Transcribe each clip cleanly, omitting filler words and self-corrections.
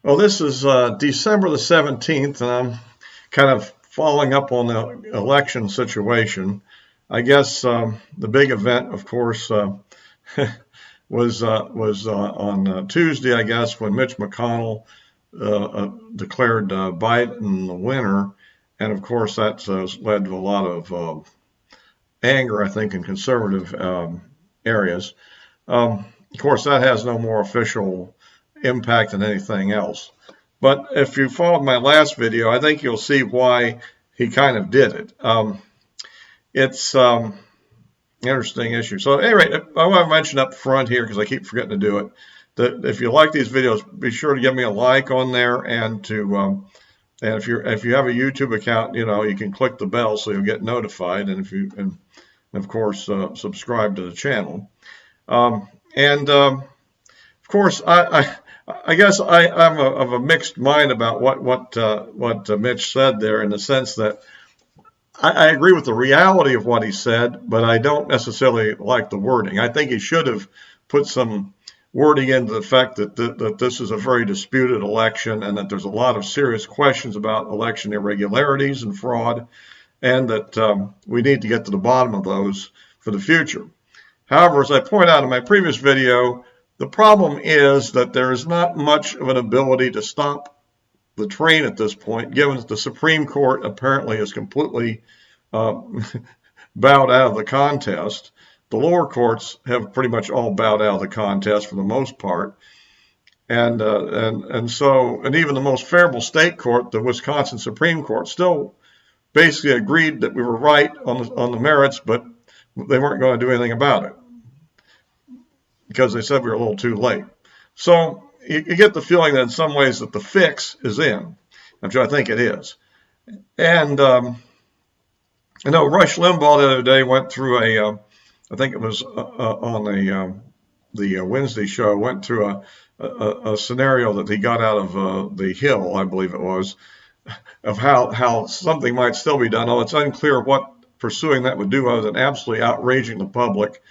Well, this is December the 17th, and I'm kind of following up on the election situation. I guess the big event, of course, was on Tuesday, I guess, when Mitch McConnell declared Biden the winner. And of course, that's led to a lot of anger, I think, in conservative areas. Of course, that has no more official impact than anything else. But if you followed my last video, I think you'll see why he kind of did it. It's an interesting issue. So anyway, I want to mention up front here, because I keep forgetting to do it, that if you like these videos, be sure to give me a like on there, and to and if you have a YouTube account, you can click the bell so you'll get notified, and of course subscribe to the channel. Of course, I guess I'm of a mixed mind about what Mitch said there, in the sense that I agree with the reality of what he said, but I don't necessarily like the wording. I think he should have put some wording into the fact that this is a very disputed election, and that there's a lot of serious questions about election irregularities and fraud, and that we need to get to the bottom of those for the future. However, as I point out in my previous video, the problem is that there is not much of an ability to stop the train at this point, given that the Supreme Court apparently is completely bowed out of the contest. The lower courts have pretty much all bowed out of the contest for the most part. And even the most favorable state court, the Wisconsin Supreme Court, still basically agreed that we were right on the merits, but they weren't going to do anything about it, because they said we were a little too late. So you get the feeling that in some ways that the fix is in, which I think it is. And I know Rush Limbaugh the other day went through I think it was on the Wednesday show, went through a scenario that he got out of the Hill, I believe it was, of how something might still be done. Oh, it's unclear what pursuing that would do other than absolutely outraging the public,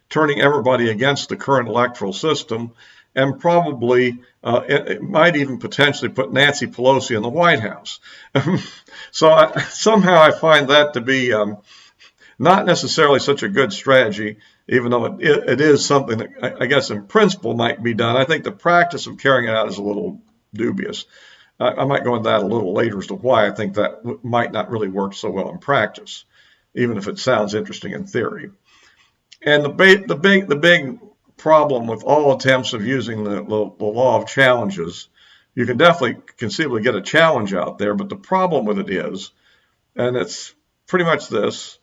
turning everybody against the current electoral system, and probably it might even potentially put Nancy Pelosi in the White House. So somehow I find that to be not necessarily such a good strategy, even though it is something that I guess in principle might be done. I think the practice of carrying it out is a little dubious. I might go into that a little later as to why I think that might not really work so well in practice, even if it sounds interesting in theory. And the big problem with all attempts of using the law of challenges, you can definitely conceivably get a challenge out there, but the problem with it is, and it's pretty much this,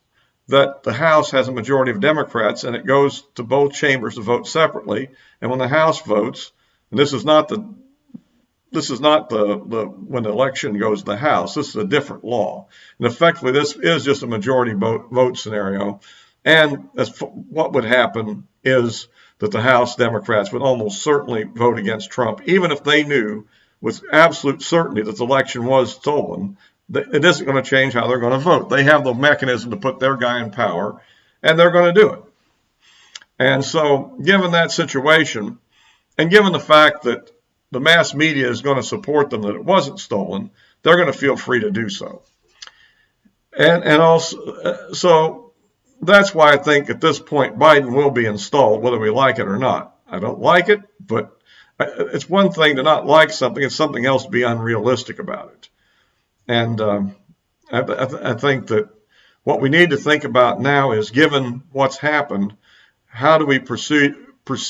that the House has a majority of Democrats, and it goes to both chambers to vote separately. And when the House votes, and this is not the when the election goes to the House, this is a different law. And effectively, this is just a majority vote scenario. And what would happen is that the House Democrats would almost certainly vote against Trump, even if they knew with absolute certainty that the election was stolen. It isn't going to change how they're going to vote. They have the mechanism to put their guy in power, and they're going to do it. And so, given that situation, and given the fact that the mass media is going to support them that it wasn't stolen, they're going to feel free to do so. And also, so that's why I think at this point Biden will be installed, whether we like it or not. I don't like it, but it's one thing to not like something; it's something else to be unrealistic about it. And I think that what we need to think about now is, given what's happened, how do we proceed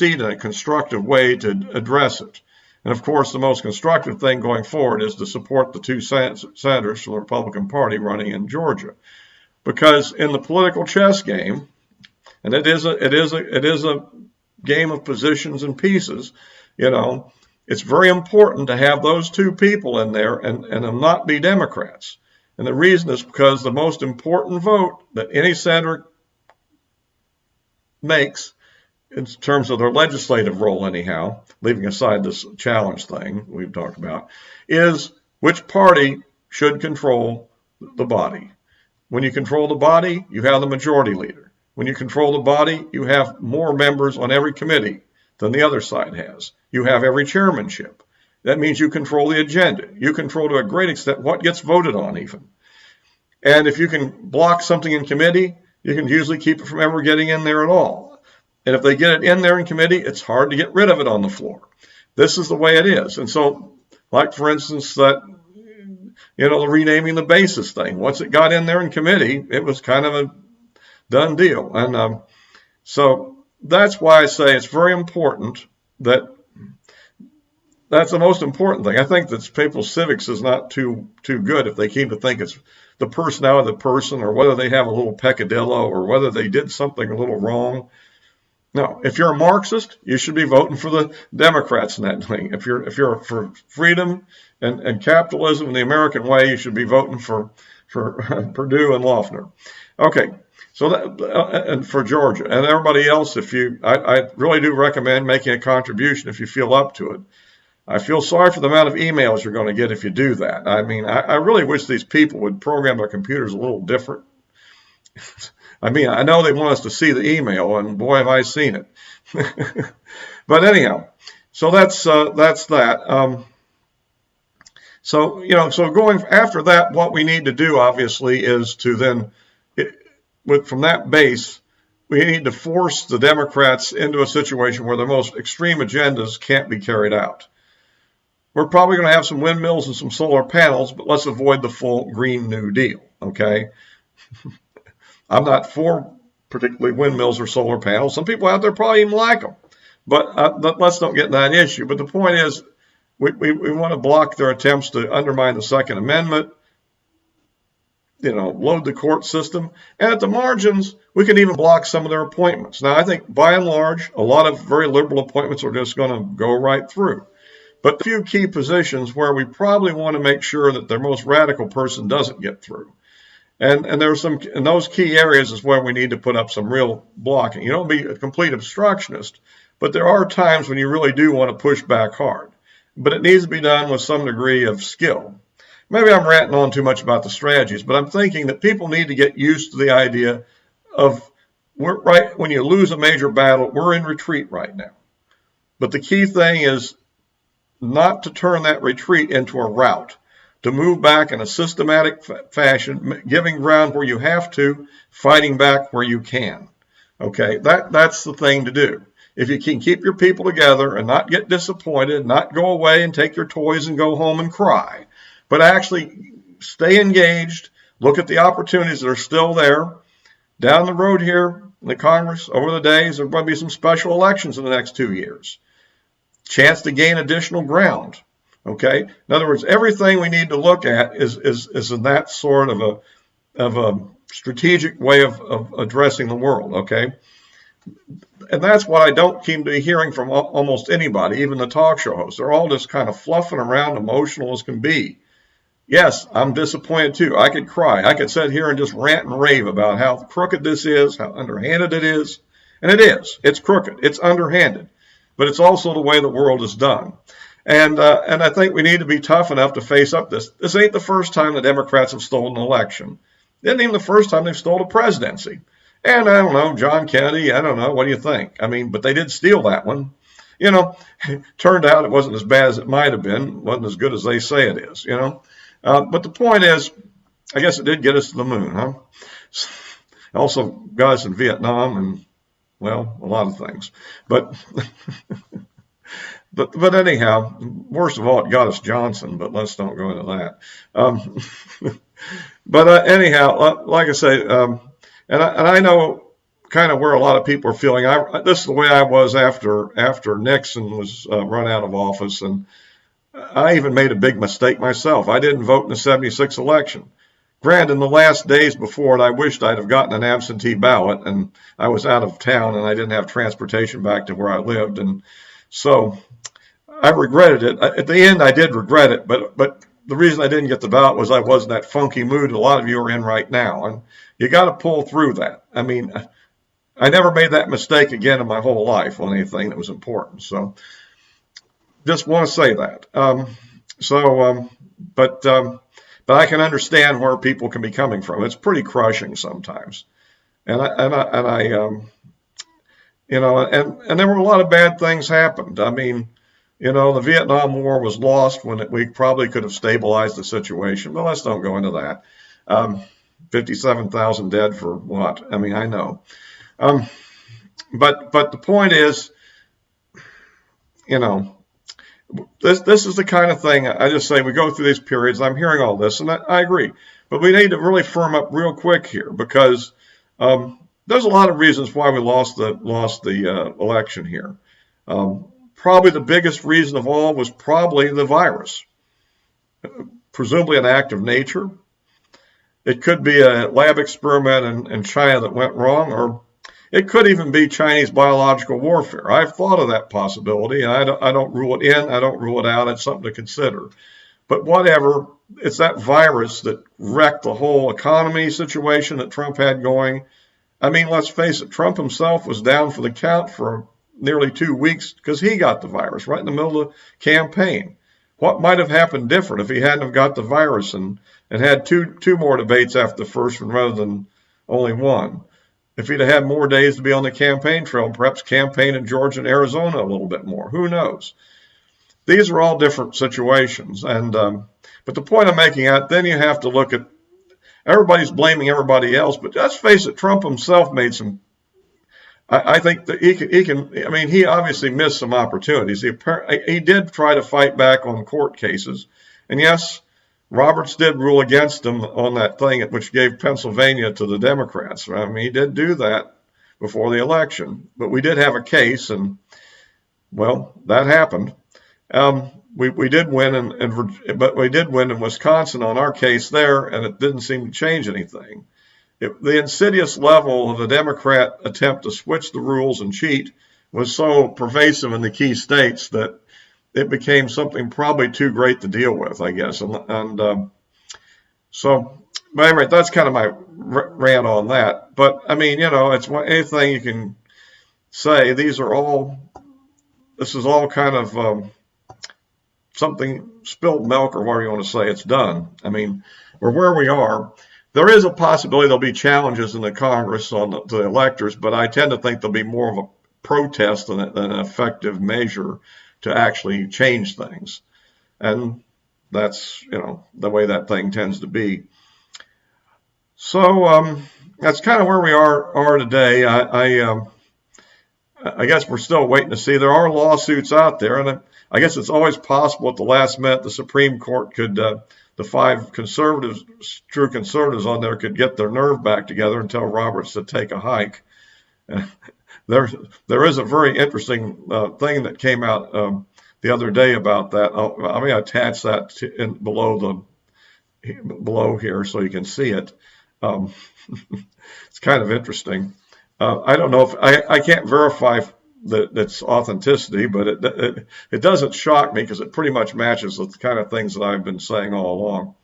in a constructive way to address it? And of course, the most constructive thing going forward is to support the two senators from the Republican Party running in Georgia, because in the political chess game, and it is a game of positions and pieces, it's very important to have those two people in there and them not be Democrats. And the reason is because the most important vote that any senator makes, in terms of their legislative role anyhow, leaving aside this challenge thing we've talked about, is which party should control the body. When you control the body, you have the majority leader. When you control the body, you have more members on every committee than the other side has. You have every chairmanship. That means you control the agenda. You control to a great extent what gets voted on even. And if you can block something in committee, you can usually keep it from ever getting in there at all. And if they get it in there in committee, it's hard to get rid of it on the floor. This is the way it is. And so, like for instance, that, the renaming the basis thing. Once it got in there in committee, it was kind of a done deal. And so that's why I say it's very important that's the most important thing. I think that people's civics is not too good if they keep to think it's the personality of the person or whether they have a little peccadillo or whether they did something a little wrong. No, if you're a Marxist, you should be voting for the Democrats in that thing. If you're for freedom and capitalism in the American way, you should be voting for Perdue and Loeffner. Okay, so and for Georgia and everybody else, I really do recommend making a contribution if you feel up to it. I feel sorry for the amount of emails you're going to get if you do that. I mean, I really wish these people would program their computers a little different. I mean, I know they want us to see the email, and boy, have I seen it. But anyhow, so that's that. So going after that, what we need to do, obviously, is to then, from that base, we need to force the Democrats into a situation where their most extreme agendas can't be carried out. We're probably going to have some windmills and some solar panels, but let's avoid the full Green New Deal, okay? I'm not for particularly windmills or solar panels. Some people out there probably even like them, but let's don't get in that issue. But the point is, we want to block their attempts to undermine the Second Amendment, load the court system. And at the margins, we can even block some of their appointments. Now, I think by and large, a lot of very liberal appointments are just going to go right through. But a few key positions where we probably want to make sure that their most radical person doesn't get through. And there's some, in those key areas is where we need to put up some real blocking. You don't be a complete obstructionist, but there are times when you really do want to push back hard. But it needs to be done with some degree of skill. Maybe I'm ranting on too much about the strategies, but I'm thinking that people need to get used to the idea of, when you lose a major battle, we're in retreat right now. But the key thing is not to turn that retreat into a rout, to move back in a systematic fashion, giving ground where you have to, fighting back where you can. Okay, that's the thing to do. If you can keep your people together and not get disappointed, not go away and take your toys and go home and cry, but actually stay engaged, look at the opportunities that are still there. Down the road here in the Congress, over the days, there are going to be some special elections in the next 2 years. Chance to gain additional ground. Okay. In other words, everything we need to look at is in that sort of a strategic way of addressing the world. Okay. And that's what I don't seem to be hearing from almost anybody, even the talk show hosts. They're all just kind of fluffing around, emotional as can be. Yes, I'm disappointed too. I could cry. I could sit here and just rant and rave about how crooked this is, how underhanded it is. And it is. It's crooked. It's underhanded. But it's also the way the world is done. And I think we need to be tough enough to face up this. This ain't the first time the Democrats have stolen an election. It isn't even the first time they've stolen a presidency. And I don't know, John Kennedy, I don't know, what do you think? I mean, but they did steal that one. Turned out it wasn't as bad as it might have been. Wasn't as good as they say it is, But the point is, I guess it did get us to the moon, huh? Also got us in Vietnam and, well, a lot of things. But but anyhow, worst of all, it got us Johnson, but let's don't go into that. But anyhow, like I say, and I know kind of where a lot of people are feeling. This is the way I was after Nixon was run out of office, and I even made a big mistake myself. I didn't vote in the 76 election. Granted, in the last days before it, I wished I'd have gotten an absentee ballot, and I was out of town, and I didn't have transportation back to where I lived, and so I regretted it. At the end, I did regret it, but the reason I didn't get the ballot was I was in that funky mood a lot of you are in right now, and you got to pull through that. I mean, I never made that mistake again in my whole life on anything that was important. So just want to say that. But I can understand where people can be coming from. It's pretty crushing sometimes, and there were a lot of bad things happened. I mean, The Vietnam War was lost when we probably could have stabilized the situation, but let's don't go into that. 57,000 dead for what? I mean, I know. Um, but the point is, you know, this is the kind of thing I just say we go through these periods. I'm hearing all this, and I agree, but we need to really firm up real quick here because there's a lot of reasons why we lost the election here. Probably the biggest reason of all was probably the virus, presumably an act of nature. It could be a lab experiment in China that went wrong, or it could even be Chinese biological warfare. I've thought of that possibility. I don't rule it in. I don't rule it out. It's something to consider. But whatever, it's that virus that wrecked the whole economy situation that Trump had going. I mean, let's face it, Trump himself was down for the count for nearly 2 weeks because he got the virus right in the middle of the campaign. What might have happened different if he hadn't have got the virus and had two more debates after the first one rather than only one? If he'd have had more days to be on the campaign trail, perhaps campaign in Georgia and Arizona a little bit more. Who knows? These are all different situations. But the point I'm making out, then you have to look at everybody's blaming everybody else. But let's face it, Trump himself made some. I think that he can. I mean, he obviously missed some opportunities. He did try to fight back on court cases, and yes, Roberts did rule against him on that thing which gave Pennsylvania to the Democrats. I mean, he did do that before the election, but we did have a case, and well, that happened. We did win, but we did win in Wisconsin on our case there, and it didn't seem to change anything. The insidious level of the Democrat attempt to switch the rules and cheat was so pervasive in the key states that it became something probably too great to deal with, I guess. So, but anyway, that's kind of my rant on that. But I mean, it's anything you can say. This is all kind of something spilled milk or whatever you want to say. It's done. I mean, we're where we are. There is a possibility there'll be challenges in the Congress to the electors, but I tend to think there'll be more of a protest than an effective measure to actually change things. And that's, the way that thing tends to be. So that's kind of where we are today. I guess we're still waiting to see. There are lawsuits out there, and I guess it's always possible at the last minute the Supreme Court could, the 5 true conservatives on there could get their nerve back together and tell Roberts to take a hike. There is a very interesting thing that came out the other day about that. I may attach that below here so you can see it. It's kind of interesting. I don't know if I can't verify its authenticity, but it doesn't shock me because it pretty much matches with the kind of things that I've been saying all along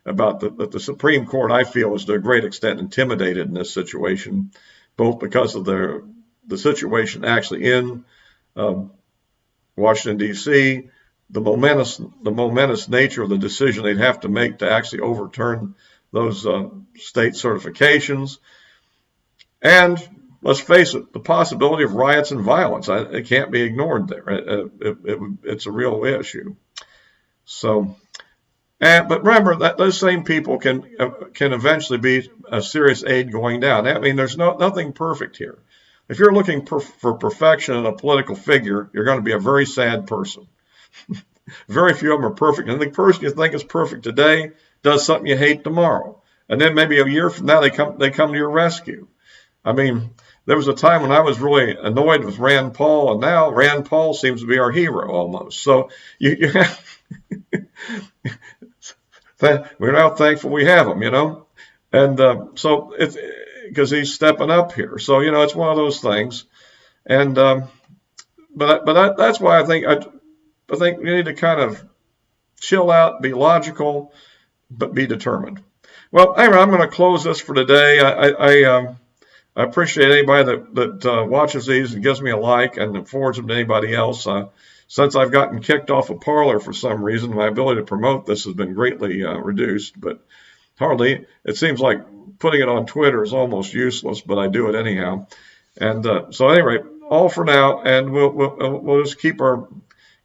about that the Supreme Court, I feel, is to a great extent intimidated in this situation, both because of the situation actually in Washington, D.C., the momentous nature of the decision they'd have to make to actually overturn those state certifications, and let's face it, the possibility of riots and violence. It can't be ignored there. It's a real issue. So, but remember that those same people can eventually be a serious aid going down. I mean, there's nothing perfect here. If you're looking for perfection in a political figure, you're going to be a very sad person. Very few of them are perfect. And the person you think is perfect today does something you hate tomorrow. And then maybe a year from now, they come to your rescue. I mean, there was a time when I was really annoyed with Rand Paul, and now Rand Paul seems to be our hero almost. So you have we're now thankful we have him, and so it's because he's stepping up here. So it's one of those things, and but that's why I think we need to kind of chill out, be logical, but be determined. Well, anyway, I'm going to close this for today. I appreciate anybody that watches these and gives me a like and forwards them to anybody else. Since I've gotten kicked off of Parler for some reason, my ability to promote this has been greatly reduced. But it seems like putting it on Twitter is almost useless, but I do it anyhow. And so anyway, all for now, and we'll just keep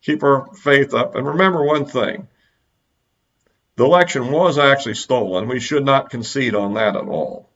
keep our faith up. And remember one thing, the election was actually stolen. We should not concede on that at all.